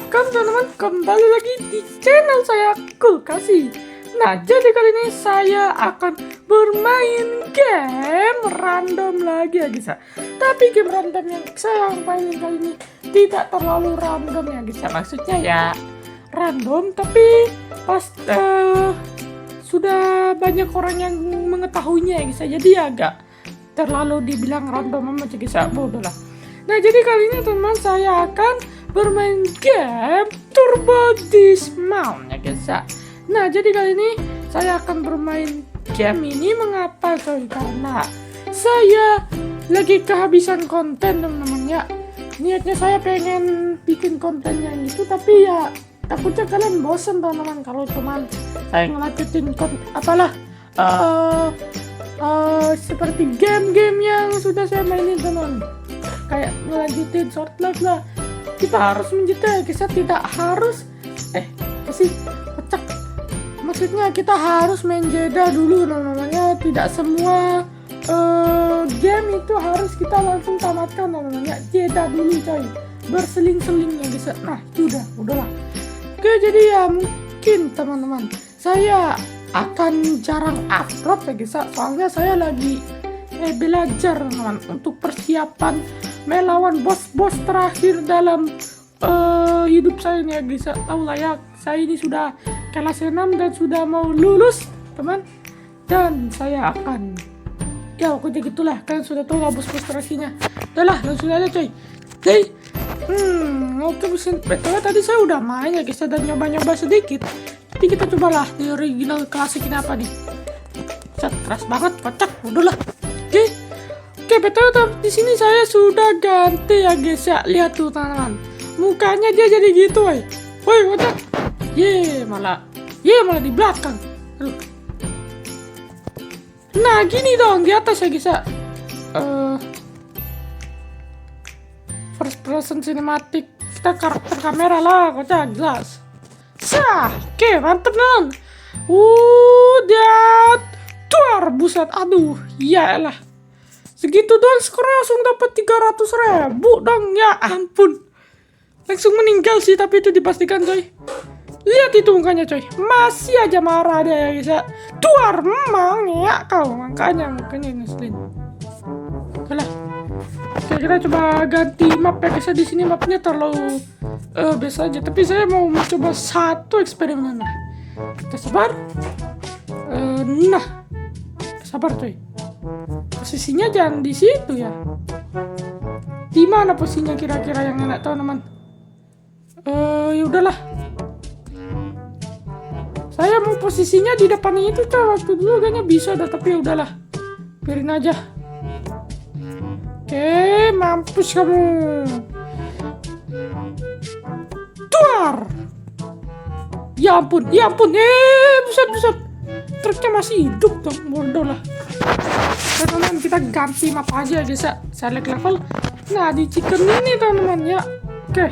welcome teman-teman, kembali lagi di channel saya Kulkasi. Nah, jadi kali ini saya akan bermain game random lagi ya guys ya. Tapi game random yang saya mainin kali ini tidak terlalu random ya guys ya. Maksudnya ya random tapi pas sudah banyak orang yang mengetahuinya ya guys ya. Jadi agak terlalu dibilang random aja guys ya, bodoh lah. Nah, jadi kali ini teman saya akan bermain game Turbo Dismount ya guys ya. Nah, jadi kali ini saya akan bermain game ini mengapa coy? Karena saya lagi kehabisan konten teman-teman ya. Niatnya saya pengen bikin kontennya gitu, tapi ya takutnya kalian bosen teman-teman kalau cuman saya ngelanjutin apalah seperti game-game yang sudah saya mainin teman, kayak ngelanjutin short live lah. Kita harus menjeda, kita tidak harus kocak. Maksudnya kita harus menjeda dulu namanya. Tidak semua game itu harus kita langsung tamatkan namanya. Jeda dulu coy, berseling-seling ya guys. Nah itu udahlah. Oke, jadi ya mungkin teman-teman saya akan jarang upload ya guys, soalnya saya lagi belajar teman untuk persiapan melawan bos-bos terakhir dalam hidup saya ini ya guys. Tahu lah ya, saya ini sudah kelas 6 dan sudah mau lulus teman, dan saya akan ya pokoknya gitulah, kalian sudah tahu lah bos-bos terakhirnya. Udahlah, langsung aja coy. Oke, betul tadi saya udah main ya guys dan nyoba-nyoba sedikit. Jadi kita cobalah di original klasik ini apa nih. Keras banget, kocak, udahlah. Oke, betul di sini saya sudah ganti ya guys ya. Lihat tuh teman-teman, mukanya dia jadi gitu, woi, kocak. Malah di belakang. Aduh. Nah, gini dong di atas ya guys ya. First person cinematic, kita karakter kamera lah, kocak jelas. Oke, mantep non. Udah tuar, buset, aduh, iyalah. Segitu doang skor langsung dapat 300.000 dong, ya ampun. Langsung meninggal sih, tapi itu dipastikan coy. Lihat itu mukanya coy, masih aja marah dia ya guys ya. Tuar memang ya kau, makanya ngeselin. Oke lah. Oke, kita coba ganti map ya guys ya. Di sini mapnya terlalu biasa aja, tapi saya mau mencoba satu eksperimen. Kita sabar. Sabar coy. Posisinya jangan di situ ya. Di mana posisinya kira-kira yang enak teman-teman? Ya udahlah. Saya mau posisinya di depan itu coy. Waktu dulu kayaknya bisa dah, tapi ya udahlah. Biarin aja. Oke, mampus kamu. Tuar. Ya ampun. Buset. Truknya masih hidup dong, bodoh lah. Teman-teman, kita ganti map aja guys ya. Select level. Nah, di chicken ini teman-teman ya. Oke.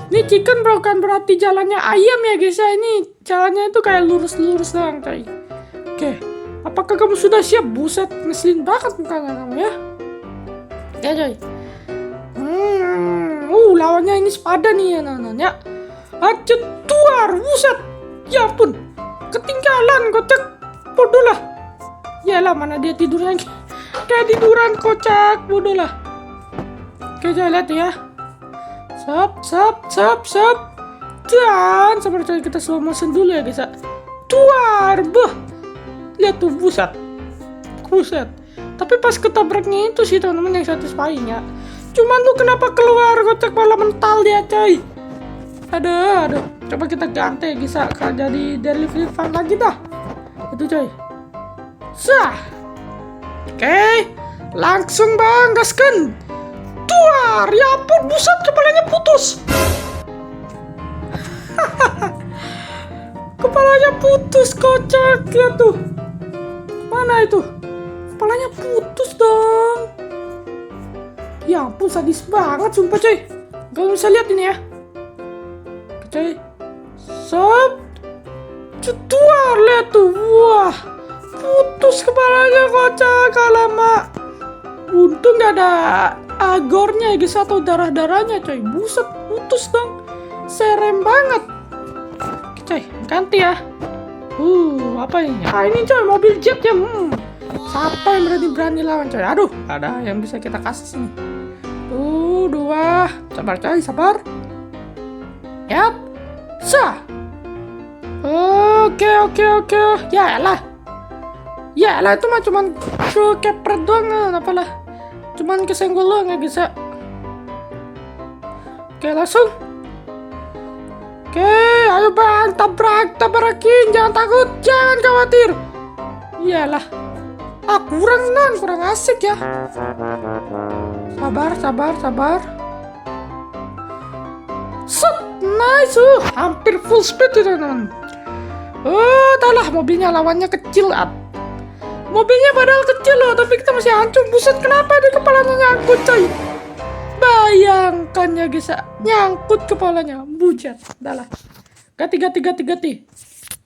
Ini chicken bukan berarti jalannya ayam ya guys ya. Ini jalannya itu kayak lurus-lurus doang coy. Oke. Apakah kamu sudah siap? Buset, ngeselin banget mukanya kamu ya. Ya coy. Lawannya ini sepadan nih ya teman-teman ya. Acut tuar, buset. Ya ampun. Ketinggalan, kocak. Bodoh lah. Yalah, mana dia tidurnya kayak tiduran, kocak, bodoh lah. Oke, coy, lihat ya. Sap. Dan sabar coy, kita slow motion dulu ya guys ya. Tuar, lihat tuh, buset. Tapi pas ketabraknya itu sih teman-teman yang satisfying ya. Cuman tuh kenapa keluar, kocak, malah mental dia coy. Aduh. Coba kita ganti bisa jadi delivery fan lagi dah. Itu coy. Oke, langsung bang, gaskan. Tuar, ya ampun, buset, kepalanya putus. Kepalanya putus, kocak. Lihat tuh. Mana itu? Kepalanya putus dong. Ya ampun, sadis banget sumpah coy. Kalau bisa lihat ini ya. Coy. Tuar, lihat tuh. Wah, putus kepalanya, kocak, alamak. Untung gak ada agornya guys atau darah-darahnya coy. Buset, putus dong. serem banget. Oke, coy, ganti ya. Apa ini? Ini coy, mobil jet ya. Siapa yang berani lawan coy? Aduh, ada yang bisa kita kasih sini. Dua. Sabar coy, sabar. Yap. Sah. Oke. Ya elah itu mah cuman kepret doang, apalah. Cuman kesenggol doang ya bisa. Oke, langsung. Oke, ayo bang, tabrakin, jangan takut, jangan khawatir. Iyalah, kurang asik ya. Sabar. Set, nice, hampir full speed itu teman. Talah, mobilnya lawannya kecil. Mobilnya padahal kecil loh, tapi kita masih hancur. Buset, kenapa di kepalanya nyangkut coy? Bayangkan ya guys, nyangkut kepalanya, bujat. Dalah, ganti.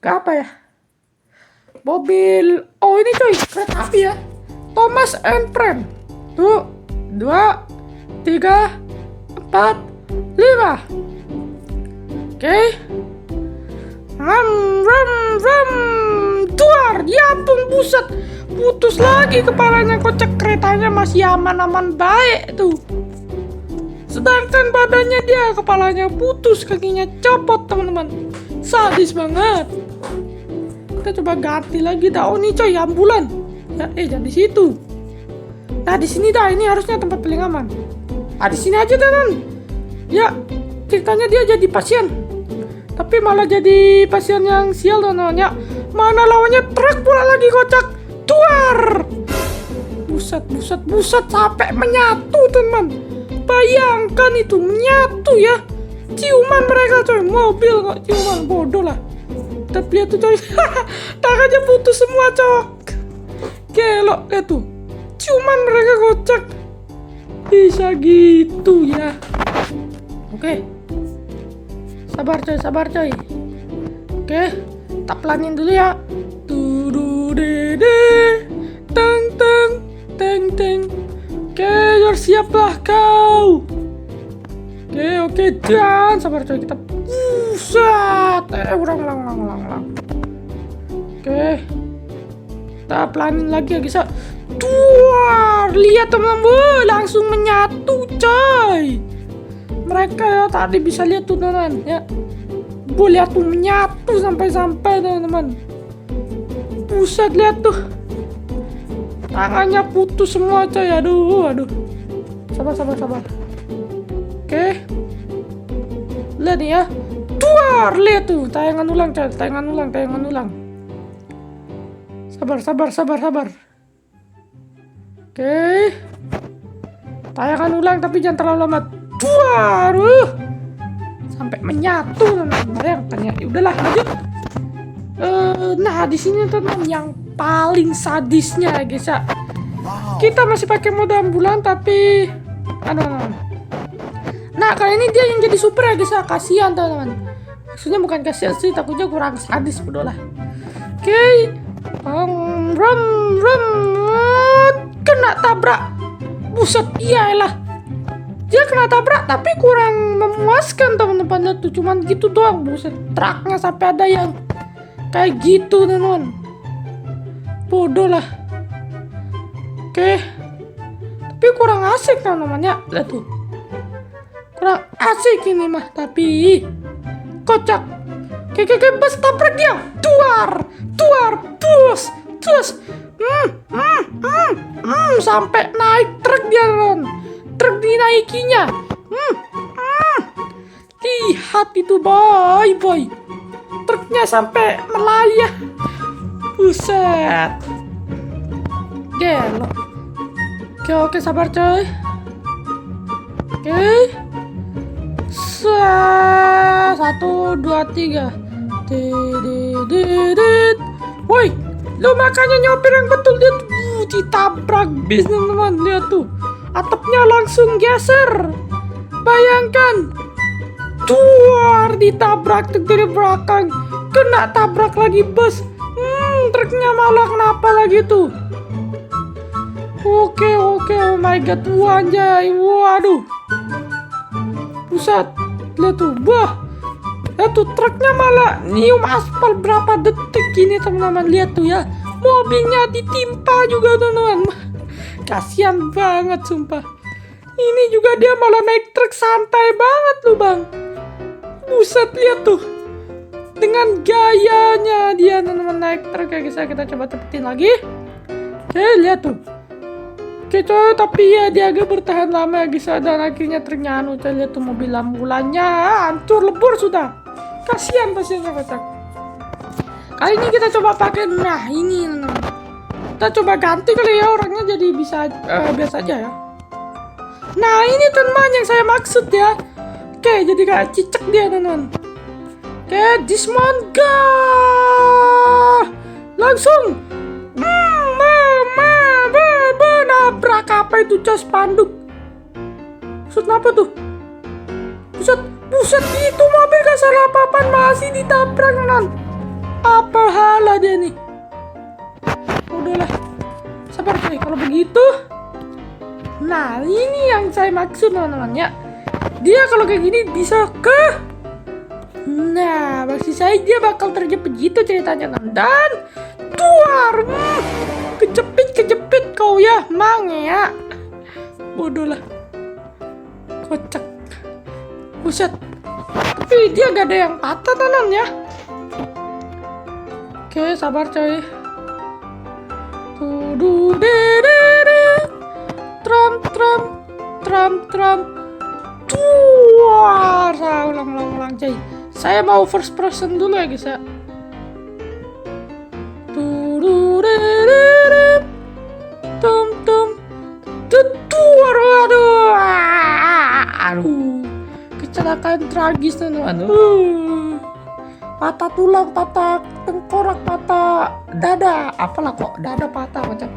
Ke apa ya? Mobil, ini coy, kereta api ya. Thomas and Friend. 2, 3, 4, 5. Oke. Duar, ya ampun, buset. Putus lagi kepalanya, kocak. Keretanya masih aman-aman baik tuh. Sedangkan badannya dia, kepalanya putus, kakinya copot teman-teman. Sadis banget. Kita coba ganti lagi dah. Nih coy, ambulan. Ya, jangan di situ. Nah, di sini dah, ini harusnya tempat paling aman. Di sini aja teman. Ya, ceritanya dia jadi pasien. Tapi malah jadi pasien yang sial teman-teman ya. Mana lawannya truk pula lagi, kocak. Duar. Buset, sampai menyatu teman. Bayangkan itu, menyatu ya. Ciuman mereka coy, mobil kok ciuman, bodoh lah. Kita lihat tuh coy. Tangannya putus semua cok. Kelok lihat tuh. Ciuman mereka, kocak. Bisa gitu ya. Oke. Sabar coy. Oke, tak pelanin dulu ya. Teng. Oke, siaplah kau. Oke, dan sabar coy, kita pusat. Ulang. Oke, kita pelanin lagi ya guys. Duar, lihat teman-teman, langsung menyatu coy. Mereka ya tadi bisa lihat tuh teman-teman ya. Boleh tuh menyatu sampai teman-teman. Buset, lihat tuh. Tangannya putus semua coy. Aduh. Sabar. Oke. Lihat nih ya. Duar, lihat tuh. Tayangan ulang coy. Tayangan ulang. Sabar. Oke. Tayangan ulang tapi jangan terlalu lama. Duar. Sampai menyatu teman-teman. Bayangkan ya. Udahlah, lanjut. Nah, di sini teman yang paling sadisnya guys ya. Kita masih pakai mode ambulan tapi Nah, kali ini dia yang jadi super ya guys ya. Kasihan teman-teman. Maksudnya bukan kasihan sih, takutnya kurang sadis, bodoh lah. Oke. Kena tabrak. Buset, iyalah. Dia kena tabrak tapi kurang memuaskan teman-teman. Lihat tuh, cuman gitu doang. Buset, truknya sampai ada yang kayak gitu teman-teman. Bodoh lah. Oke. Tapi kurang asik teman-teman ya. Lihat tuh. Kurang asik ini mah, tapi kocak. Oke, bus tabrak dia. Duar, bus. Sampai naik truk dia, teman. Truk dinaikinya. Lihat itu, boy. Truknya sampai melayang. Buset. Gelo. Oke, sabar coy. Oke. 1, 2, 3. Woi, lu makanya nyopir yang betul, dia ditabrak bis teman-teman. Lihat tuh, atapnya langsung geser. Bayangkan, duar, ditabrak truk dari belakang, kena tabrak lagi bus. Truknya malah kenapa lagi tuh? Oke, oh my god, anjay, waduh. Pusat, lihat tuh, wah, tuh truknya malah nyium aspal berapa detik gini teman-teman. Lihat tuh ya, mobilnya ditimpa juga teman-teman. Kasian banget sumpah. Ini juga dia malah naik truk santai banget loh bang. Buset, lihat tuh. Dengan gayanya dia teman-teman naik truk ya guys. Kita coba cepetin lagi. Oke, lihat tuh. Oke coy, tapi ya dia agak bertahan lama ya guys. Dan akhirnya truknya coy, lihat tuh mobil ambulannya hancur lebur sudah. Kasihan pasiennya kocak. Kali ini kita coba pakai, nah ini teman-teman. Kita coba ganti kali ya, orangnya jadi bisa biasa aja ya. Nah ini teman yang saya maksud ya. Oke, jadi kayak cicak dia teman-teman. Oke, dismongga langsung nabrak apa itu coy, spanduk. Buset, apa tuh? Buset, itu mobil gak salah apa-apaan masih ditabrak teman. Apa halah dia nih? Udahlah, sabar coy kalau begitu. Nah ini yang saya maksud teman-teman ya. Dia kalau kayak gini bisa ke, nah maksud saya dia bakal terjepit gitu ceritanya teman. Dan tuar, kejepit kau ya mang ya. Bodoh lah, kocak. Buset, tapi dia gak ada yang patah teman ya. Oke, sabar coy. Tram. Tuar, saya ulang coy. Saya mau first person dulu ya guys ya. Tuar, aduh, kecelakaan tragis teman. Patah tulang, patah tengkorak, patah dada, apalah kok dada patah macam.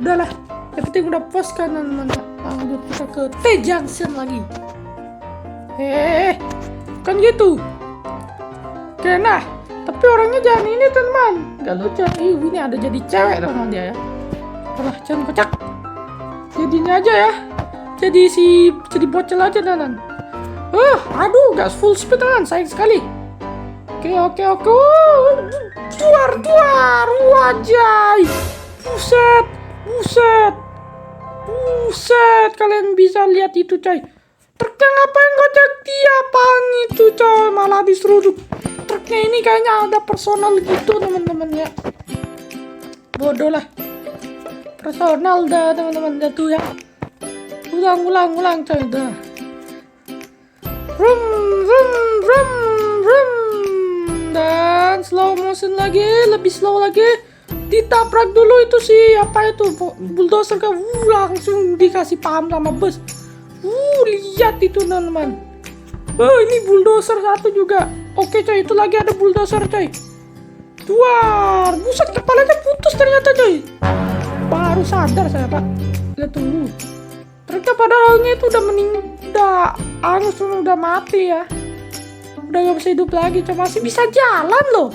Udahlah, yang penting udah puas kan teman-teman. Lanjut kita ke T-Junction lagi. Kan gitu. Oke, nah tapi orangnya jangan ini teman, gak lucu. Ini ada jadi cewek teman dia ya. Alah, jangan kocak. Jadinya aja ya, jadi bocil aja teman. Aduh, gas full speed teman, sayang sekali. Oke. Tuar, wajah. Buset, kalian bisa lihat itu coy. Truknya ngapain kocak dia, apaan itu coy, malah diseruduk. Truknya ini kayaknya ada personal gitu teman-teman ya. Bodoh lah. Personal dah teman-teman, dah tuh ya. Ulang coy dah. Rum. Dan slow motion lagi, lebih slow lagi. Ditabrak dulu itu sih, apa itu bulldozer kan, langsung dikasih paham sama bus. Lihat itu teman-teman. Ini bulldozer satu juga. Oke coy, itu lagi ada bulldozer coy. Tuar, buset, kepalanya putus ternyata coy. Baru sadar saya pak. Lihat tunggu. Ternyata padahalnya itu udah angus, udah mati ya. Udah gak bisa hidup lagi coy, masih bisa jalan loh.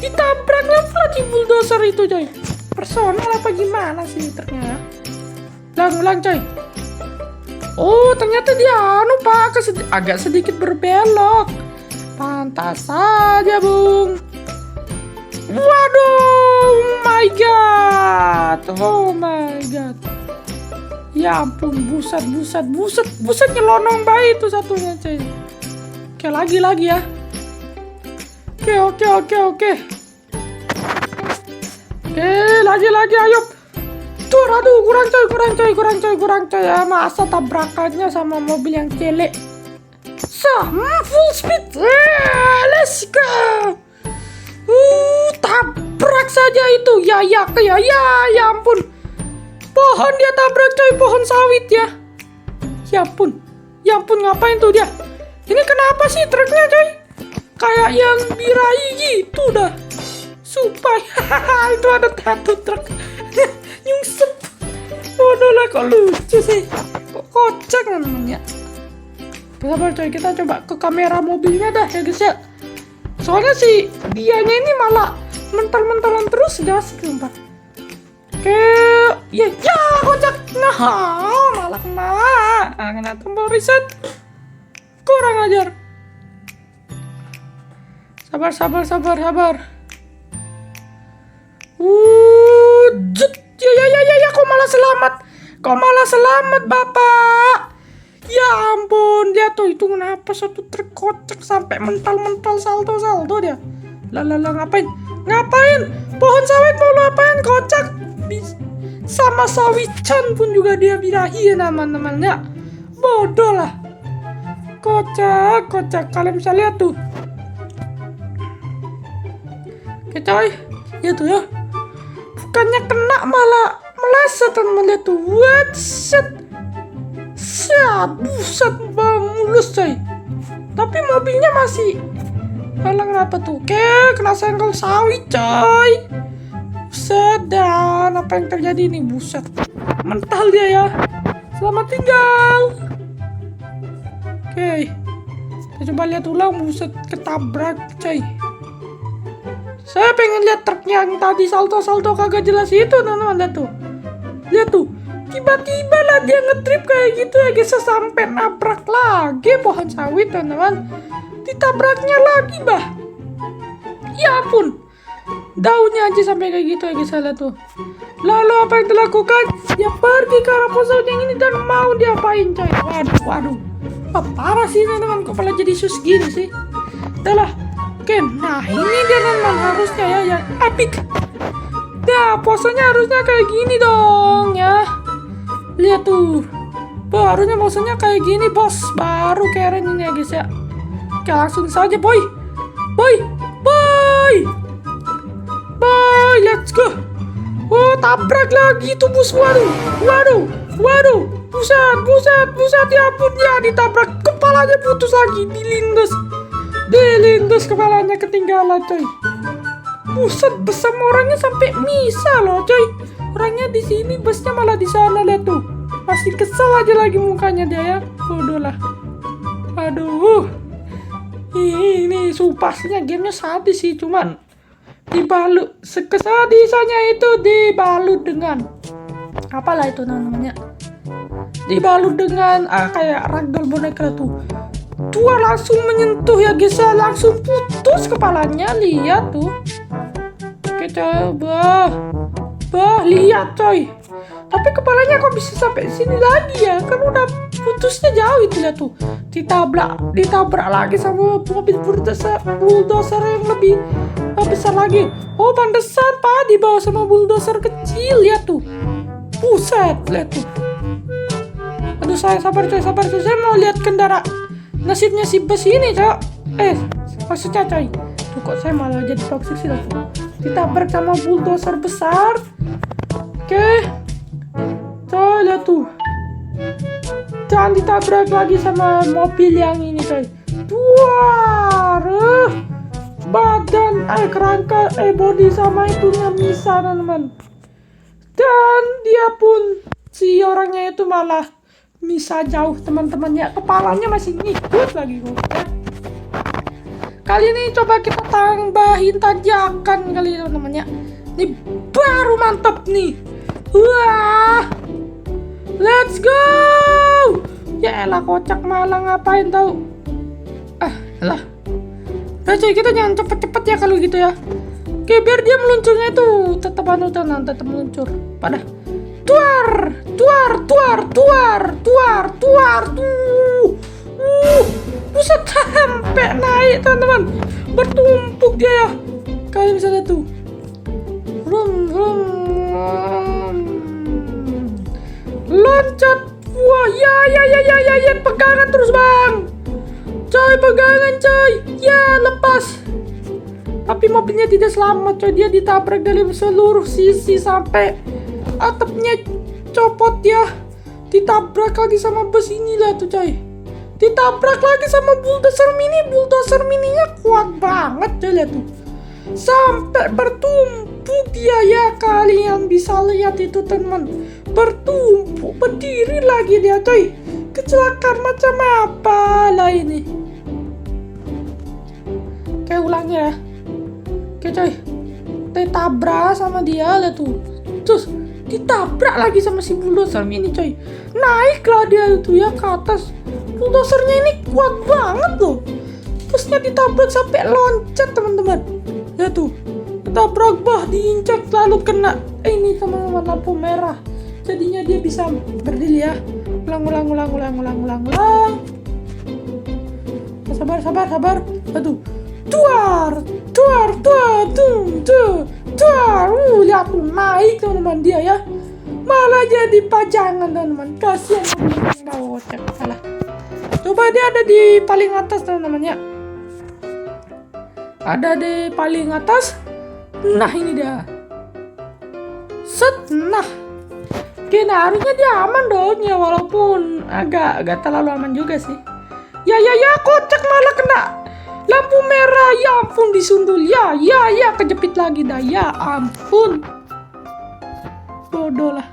Ditabrak lagi bulldozer itu coy. Personal apa gimana sih truknya? Ulang coy. Oh ternyata dia pak agak sedikit berbelok. Pantas saja bung. Waduh, oh my god. Ya ampun, buset nyelonong bayi itu satunya coy. Oke, lagi ya. Oke. Oke, lagi ayo. Tuh, aduh, kurang coy ya. Masa tabrakannya sama mobil yang celek. Full speed. Let's go. Tabrak saja itu. Ya ampun. Pohon dia tabrak coy, pohon sawit ya. Ya ampun, ngapain tuh dia? Ini kenapa sih truknya coy? Kayak yang birahi gitu dah. Sumpah. Itu ada satu truk nyungsep. Bodoh lah, kok lucu sih. Kok kocak namanya. Sabar coy, kita coba ke kamera mobilnya dah ya guys ya. Soalnya sih dianya ini malah mental-mentalan terus gas sumpah. Oke, ya kocak. Nah, malah kena tombol reset. Kurang ajar. Sabar, sabar, sabar, sabar. Jut. Ya, kok malah selamat? Kok malah selamat, Bapak? Ya ampun, dia tuh itu kenapa satu truk kocak sampai mental-mental salto dia. Lah, ngapain? Ngapain? Pohon sawit mau lu apain, kocak? Sama sawican pun juga dia birahi teman-temannya. Bodoh lah. Kocak. Kalian bisa lihat tuh. Oke coy, ya tuh ya. Bukannya kena malah meleset teman-teman, lihat tuh. What shit. Buset, mulus coy. Tapi mobilnya masih halang apa tuh? Oke, kena senggol sawit coy. Buset, dan apa yang terjadi nih? Buset, mental dia ya. Selamat tinggal. Oke, kita coba lihat ulang. Buset, ketabrak coy. Saya pengen lihat truk yang tadi salto kagak jelas itu teman-teman. Lihat tuh. Tiba-tiba lah dia ngetrip kayak gitu ya guys, sampai nabrak lagi pohon sawit teman-teman. Ditabraknya lagi bah. Ya ampun. Daunnya aja sampai kayak gitu ya guys, lihat tuh. Lalu apa yang dilakukan? Dia pergi ke arah pohon sawit yang ini dan mau diapain coy. Waduh. Parah sih teman-teman, kok malah jadi sus gini sih. Udah lah. Oke, nah ini dia teman-teman, harusnya ya epic. Nah, posenya harusnya kayak gini dong ya. Lihat tuh. Harusnya posenya kayak gini, bos. Baru keren ini ya guys ya. Oke, langsung saja boy, let's go. Oh, tabrak lagi tuh bus. Waduh. Buset, ya ampun ya, ditabrak. Kepalanya putus lagi, dilindas kepalanya, ketinggalan coy. Buset, bus sama orangnya sampai misah loh coy. Orangnya di sini, busnya malah di sana, lihat tuh. Masih kesel aja lagi mukanya dia ya. Bodoh lah. Aduh. Ini supasnya gamenya sadis sih, cuman dibalut kesadisannya itu dibalut dengan apalah itu namanya. Dibalut dengan kayak ragdoll boneka tuh. Tua langsung menyentuh ya guys, langsung putus kepalanya, lihat tuh. Oke coba. Lihat coy. Tapi kepalanya kok bisa sampai sini lagi ya? Kan udah putusnya jauh itu, lihat tuh. Ditabrak lagi sama mobil bulldozer yang lebih besar lagi. Oh, pantesan Pak dibawa sama bulldozer kecil, lihat tuh. Buset, lihat tuh. Aduh, saya sabar coy. Saya mau lihat kendara nasibnya si bus ini, Cok. Maksudnya coy. Tuh kok saya malah jadi toxic sih loh. Ditabrak sama bulldozer besar. Oke. Coy, lihat tuh. Jangan ditabrak lagi sama mobil yang ini coy. Badan, kerangka, body sama itunya misah teman-teman. Dan dia pun, si orangnya itu malah misah jauh teman-temannya. Kepalanya masih ngikut lagi kok. Kali ini coba kita tambahin tanjakan kali teman-temannya. Ini baru mantap nih. Wah, let's go. Ya elah, kocak malah ngapain tau. Elah. Nah coy, kita jangan cepet-cepet ya kalau gitu ya. Oke, biar dia meluncurnya itu tetap tetap meluncur. Pada tuar. Buset, sampai naik teman-teman. Bertumpuk dia ya. Kalian bisa lihat tuh. Loncat. Wah, ya, pegangan terus bang. Coy, pegangan coy. Ya, lepas. Tapi mobilnya tidak selamat coy. Dia ditabrak dari seluruh sisi sampai atapnya copot ya. Ditabrak lagi sama bus inilah tuh coy. Ditabrak lagi sama bulldozer mini. Bulldozer mininya kuat banget coy, lihat tuh. Sampai bertumpuk dia ya. Kalian bisa lihat itu teman. Bertumpuk, berdiri lagi dia coy. Kecelakaan macam apa lah ini. Kayak ulangnya ya. Oke coy. Ditabrak sama dia, lihat tuh. Terus ditabrak lagi sama si bulldozer ini coy. Naiklah dia itu ya ke atas. Bulldozernya ini kuat banget loh. Terus harusnya ditabrak sampai loncat teman-teman. Ya tuh, ketabrak bah, diinjak lalu kena ini teman-teman, lampu merah. Jadinya dia bisa berdiri ya. Ulang. Sabar. Aduh. Tuar. Lihat tuh naik teman-teman dia ya. Malah jadi pajangan teman-teman. Kasihan teman-teman. Salah. Coba dia ada di paling atas teman-teman ya. Ada di paling atas. Nah ini dia. Set. Nah. Oke, nah harusnya dia aman dong ya, walaupun agak terlalu aman juga sih. Ya, kocak malah kena lampu merah. Ya ampun, disundul. Ya, kejepit lagi dah. Ya ampun. Bodoh lah.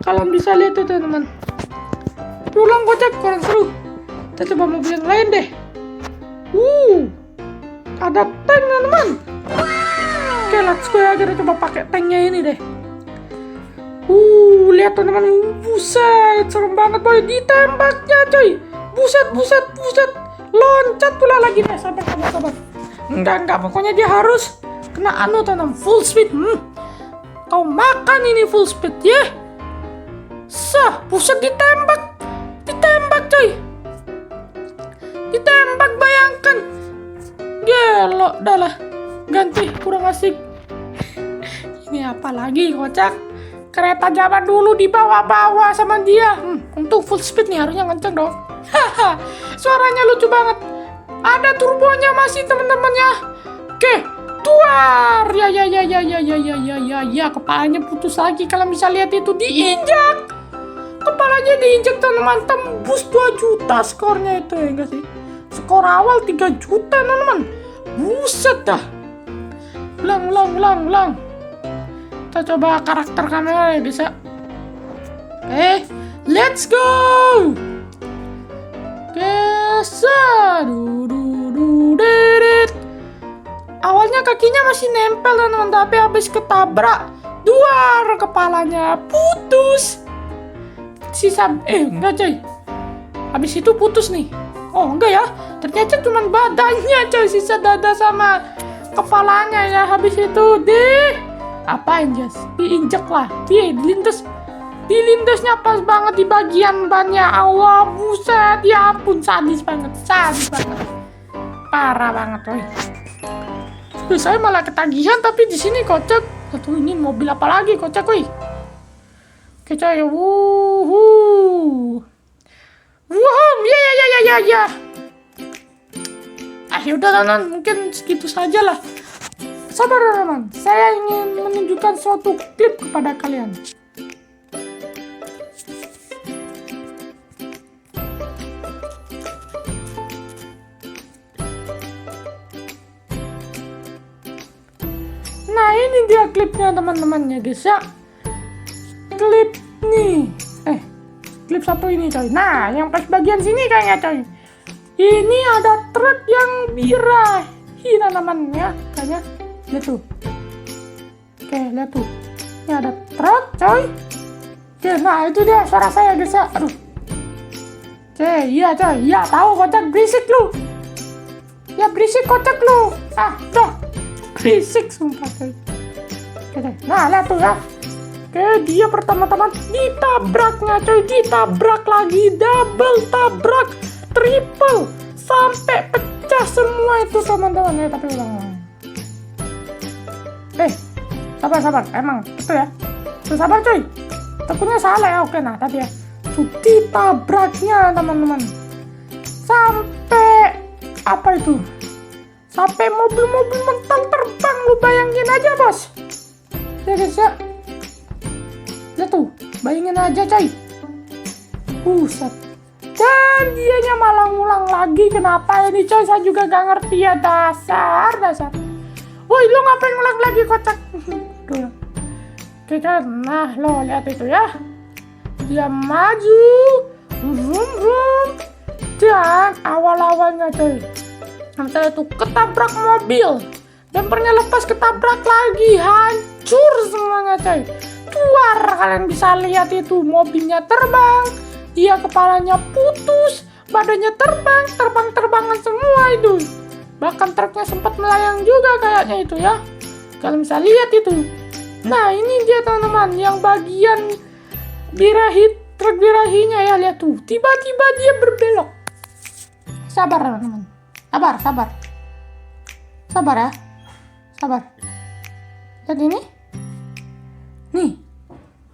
Kalian bisa lihat tuh teman-teman. Pulang kocak, kurang seru. Kita coba mobil yang lain deh. Ada tank teman-teman. Oke, let's go ya. Kita coba pakai tanknya ini deh. Lihat teman-teman. Buset, serem banget boy. Ditembaknya coy. Buset. Loncat pula lagi deh. Sabar. Enggak. Pokoknya dia harus kena teman-teman. Full speed. Kau makan ini full speed ya. Buset, ditembak coy. Ditembak, bayangkan. Gelo, dah lah. Ganti, kurang asik. Ini apa lagi kocak? Kereta zaman dulu dibawa-bawa sama dia. Untuk full speed nih harusnya kenceng dong. Suaranya lucu banget. Ada turbonya masih teman-teman ya. Oke, tuar. Ya, kepalanya putus lagi. Kalian bisa lihat itu, diinjak. Kepalanya diinjak teman-teman, tembus 2 juta skornya itu ya enggak sih? Skor awal 3 juta teman-teman. Buset dah. Ulang. Kita coba karakter kamera ya bisa. Let's go. Awalnya kakinya masih nempel teman-teman, tapi habis ketabrak duar, kepalanya putus. Enggak coy. Habis itu putus nih. Oh enggak ya, ternyata cuma badannya coy, sisa dada sama kepalanya ya. Habis itu apain Jas? Diinjek lah. Dilindasnya pas banget di bagian bannya. Allah, buset. Ya ampun, sadis banget. Parah banget coy. Saya malah ketagihan, tapi di sini kocak. Satu ini mobil apa lagi kocak coy? Oke coy. Ya. Yaudah teman, mungkin segitu saja lah. Sabar teman, saya ingin menunjukkan suatu klip kepada kalian. Nah ini dia klipnya teman-temannya guys ya. Klip nih. Klip satu ini coy. Nah yang pas bagian sini kayaknya coy. Ini ada truk yang birahi teman-temannya kayaknya. Lihat tuh. Oke, lihat tuh. Ini ada truk coy. Oke, nah itu dia suara saya guys ya. Aduh. Oke, iya coy. Ya tahu kocak, berisik lu. Ya berisik kocak lu. Dah. Berisik sumpah coy. Oke, nah lihat tuh ya. Oke, dia pertama-tama ditabraknya coy. Ditabrak lagi, double tabrak, triple, sampai pecah semua itu teman-teman ya. Tapi ulang. Sabar. Emang itu ya. Sabar coy. Takutnya salah ya. Oke, nah tadi ya. Ditabraknya teman-teman. Sampai apa itu? Sampai mobil-mobil mental terbang. Lu bayangin aja bos. Ya guys ya. Lihat tuh. Bayangin aja coy. Buset. Dan dianya malah ngulang lagi. Kenapa ini coy? Saya juga gak ngerti ya. Dasar. Woi, lu ngapain ngulang lagi kocak? Oke kan, nah lo lihat itu ya. Dia maju, vroom. Dan awal-awalnya coy, sampai itu ketabrak mobil. Bempernya lepas, ketabrak lagi, hancur semuanya coy. Tuar, kalian bisa lihat itu mobilnya terbang. Dia kepalanya putus, badannya terbang-terbangan semua itu. Bahkan truknya sempat melayang juga kayaknya itu ya. Kalian bisa lihat itu. Nah ini dia teman-teman, yang bagian truk birahinya ya, lihat tuh. Tiba-tiba dia berbelok. Sabar teman-teman. Sabar ya. Sabar. Lihat ini. Nih.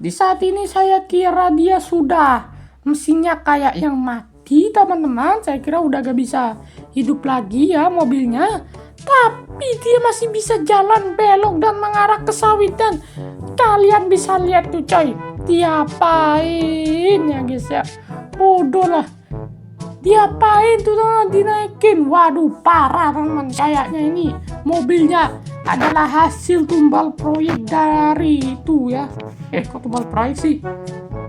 Di saat ini saya kira dia sudah mesinnya kayak yang mati teman-teman. Saya kira udah gak bisa hidup lagi ya mobilnya. Tapi dia masih bisa jalan belok dan mengarah ke sawit. Dan kalian bisa lihat tuh coy. Diapain ya guys ya. Bodoh lah. Diapain tuh teman, dinaikin. Waduh parah teman, kayaknya ini mobilnya adalah hasil tumbal proyek dari itu ya. Kok tumbal proyek sih?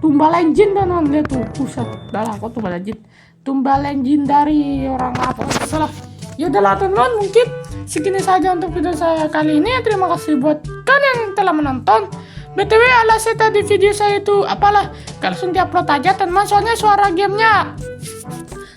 Tumbal engine teman, lihat tuh. Pusat, udah kok tumbal engine. Tumbal engine dari orang apa? Salah. Ya udahlah teman, mungkin segini saja untuk video saya kali ini. Terima kasih buat kalian yang telah menonton. BTW alasan tadi video saya itu apalah, langsung diupload aja teman, soalnya suara gamenya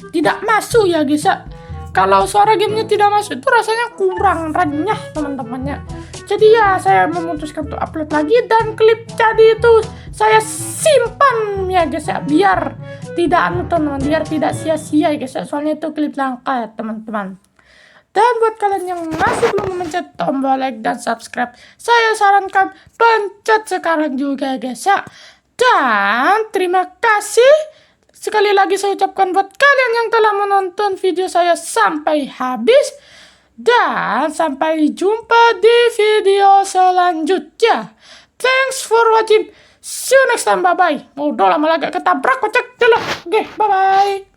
tidak masuk ya guys ya. Kalau suara gamenya tidak masuk itu rasanya kurang renyah teman-temannya. Jadi ya saya memutuskan untuk upload lagi, dan klip tadi itu saya simpan ya guys ya, biar tidak teman-teman, biar tidak sia-sia ya guys ya. Soalnya itu klip langka ya teman-teman. Dan buat kalian yang masih belum mencet tombol like dan subscribe, saya sarankan pencet sekarang juga guys ya. Dan terima kasih sekali lagi saya ucapkan buat kalian yang telah menonton video saya sampai habis. Dan sampai jumpa di video selanjutnya. Thanks for watching. See you next time. Bye-bye. Udah lama lagi ketabrak kocak. Oke, bye-bye.